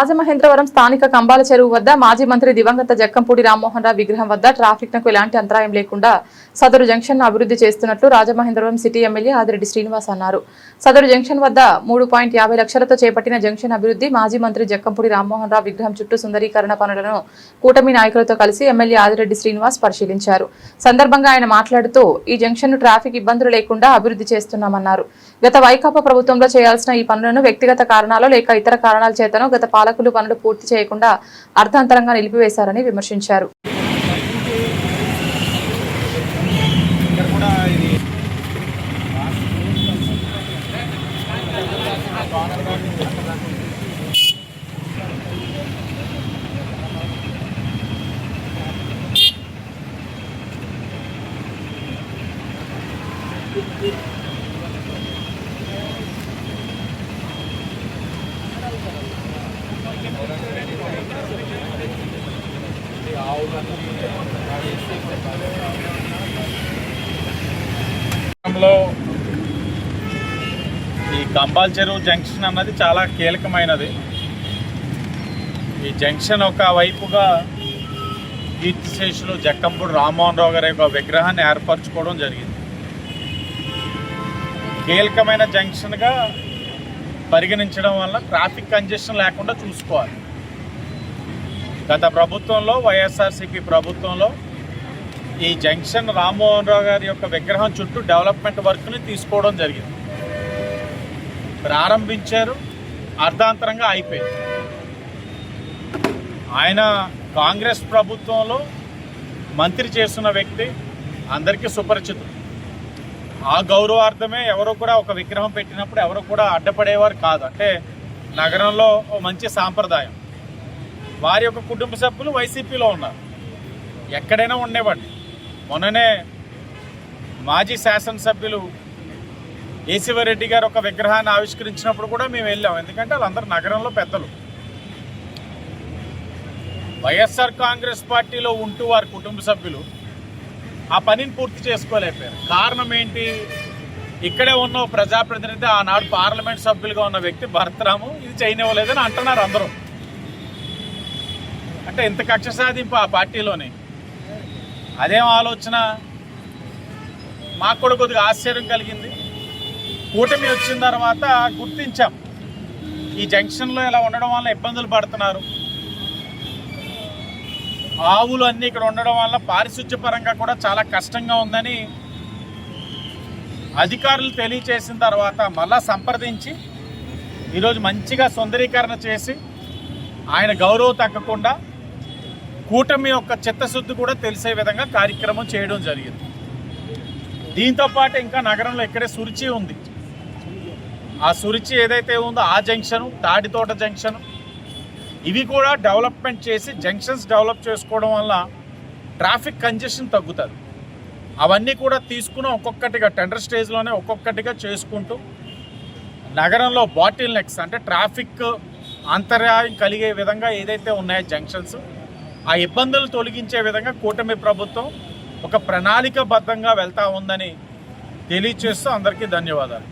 రాజమహేంద్రవరం స్థానిక కంబాల చెరువు వద్ద మాజీ మంత్రి దివంగత జక్కంపూడి రామ్మోహన్ రావు విగ్రహం వద్ద ట్రాఫిక్ నకు ఎలాంటి అంతరాయం లేకుండా సదరు జంక్షన్ అభివృద్ధి చేస్తున్నట్లు రాజమహేంద్రవరం సిటీ ఎమ్మెల్యే ఆదిరెడ్డి శ్రీనివాస్ అన్నారు. సదరు జంక్షన్ వద్ద 3.50 లక్షలతో చేపట్టిన జంక్షన్ అభివృద్ధి మాజీ మంత్రి జక్కంపూడి రామ్మోహన్ రావు విగ్రహం చుట్టూ సుందరీకరణ పనులను కూటమి నాయకులతో కలిసి ఎమ్మెల్యే ఆదిరెడ్డి శ్రీనివాస్ పరిశీలించారు. సందర్భంగా ఆయన మాట్లాడుతూ ఈ జంక్షన్ ను ట్రాఫిక్ ఇబ్బందులు లేకుండా అభివృద్ధి చేస్తున్నామన్నారు. గత వైకాపా ప్రభుత్వంలో చేయాల్సిన ఈ పనులను వ్యక్తిగత కారణాలు లేక ఇతర కారణాల చేతనో గత పాలకులు పనులు పూర్తి చేయకుండా అర్థాంతరంగా నిలిపివేశారని విమర్శించారు. ఈ కంబాల్ చెరువు జంక్షన్ అన్నది చాలా కీలకమైనది. ఈ జంక్షన్ ఒక వైపుగా కీర్తిశేషులు జక్కంపూడి రామ్మోహన్ రావు గారి యొక్క విగ్రహాన్ని ఏర్పరచుకోవడం జరిగింది. కీలకమైన జంక్షన్గా పరిగణించడం వల్ల ట్రాఫిక్ కంజెషన్ లేకుండా చూసుకోవాలి. గత ప్రభుత్వంలో వైఎస్ఆర్సీపీ ప్రభుత్వంలో ఈ జంక్షన్ రామ్మోహన్ రావు గారి యొక్క విగ్రహం చుట్టూ డెవలప్మెంట్ వర్క్ని తీసుకోవడం జరిగింది. ప్రారంభించారు, అర్ధాంతరంగా అయిపోయింది. ఆయన కాంగ్రెస్ ప్రభుత్వంలో మంత్రి చేస్తున్న వ్యక్తి అందరికీ సుపరిచితం. ఆ గౌరవార్థమే ఎవరో కూడా ఒక విగ్రహం పెట్టినప్పుడు ఎవరు కూడా అడ్డపడేవారు కాదు. అంటే నగరంలో మంచి సాంప్రదాయం. వారి యొక్క కుటుంబ సభ్యులు వైసీపీలో ఉన్నారు, ఎక్కడైనా ఉండేవాడిని. మొన్ననే మాజీ శాసనసభ్యులు ఏశివరెడ్డి గారు ఒక విగ్రహాన్ని ఆవిష్కరించినప్పుడు కూడా మేము వెళ్ళాం. ఎందుకంటే వాళ్ళందరూ నగరంలో పెద్దలు. వైఎస్ఆర్ కాంగ్రెస్ పార్టీలో ఉంటూ వారి కుటుంబ సభ్యులు ఆ పనిని పూర్తి చేసుకోలేకపోయారు. కారణం ఏంటి? ఇక్కడే ఉన్న ప్రజాప్రతినిధి, ఆనాడు పార్లమెంట్ సభ్యులుగా ఉన్న వ్యక్తి భరతరాము ఇది చేయనివ్వలేదని అంటున్నారు అందరూ. అంటే ఇంత కక్ష సాధింపు ఆ పార్టీలోనే. అదేం ఆలోచన మాకు కూడా కొద్దిగా ఆశ్చర్యం కలిగింది. కూటమి వచ్చిన తర్వాత గుర్తించాం ఈ జంక్షన్లో ఇలా ఉండడం వల్ల ఇబ్బందులు పడుతున్నారు. ఆవులు అన్నీ ఇక్కడ ఉండడం వల్ల పారిశుధ్యపరంగా కూడా చాలా కష్టంగా ఉందని అధికారులు తెలియచేసిన తర్వాత మళ్ళా సంప్రదించి ఈరోజు మంచిగా సుందరీకరణ చేసి ఆయన గౌరవం తగ్గకుండా కూటమి యొక్క చిత్తశుద్ధి కూడా తెలిసే విధంగా కార్యక్రమం చేయడం జరిగింది. దీంతోపాటు ఇంకా నగరంలో ఇక్కడే సురుచి ఉంది. ఆ సురుచి ఏదైతే ఉందో ఆ జంక్షను, తాడితోట జంక్షను, ఇవి కూడా డెవలప్మెంట్ చేసి జంక్షన్స్ డెవలప్ చేసుకోవడం వల్ల ట్రాఫిక్ కంజెషన్ తగ్గుతుంది. అవన్నీ కూడా తీసుకుని ఒక్కొక్కటిగా టెండర్ స్టేజ్లోనే ఒక్కొక్కటిగా చేసుకుంటూ నగరంలో బాటిల్ నెక్స్ అంటే ట్రాఫిక్ అంతరాయం కలిగే విధంగా ఏదైతే ఉన్నాయో జంక్షన్స్, ఆ ఇబ్బందులు తొలగించే విధంగా కూటమి ప్రభుత్వం ఒక ప్రణాళికబద్ధంగా వెళ్తూ ఉందని తెలియచేస్తూ అందరికీ ధన్యవాదాలు.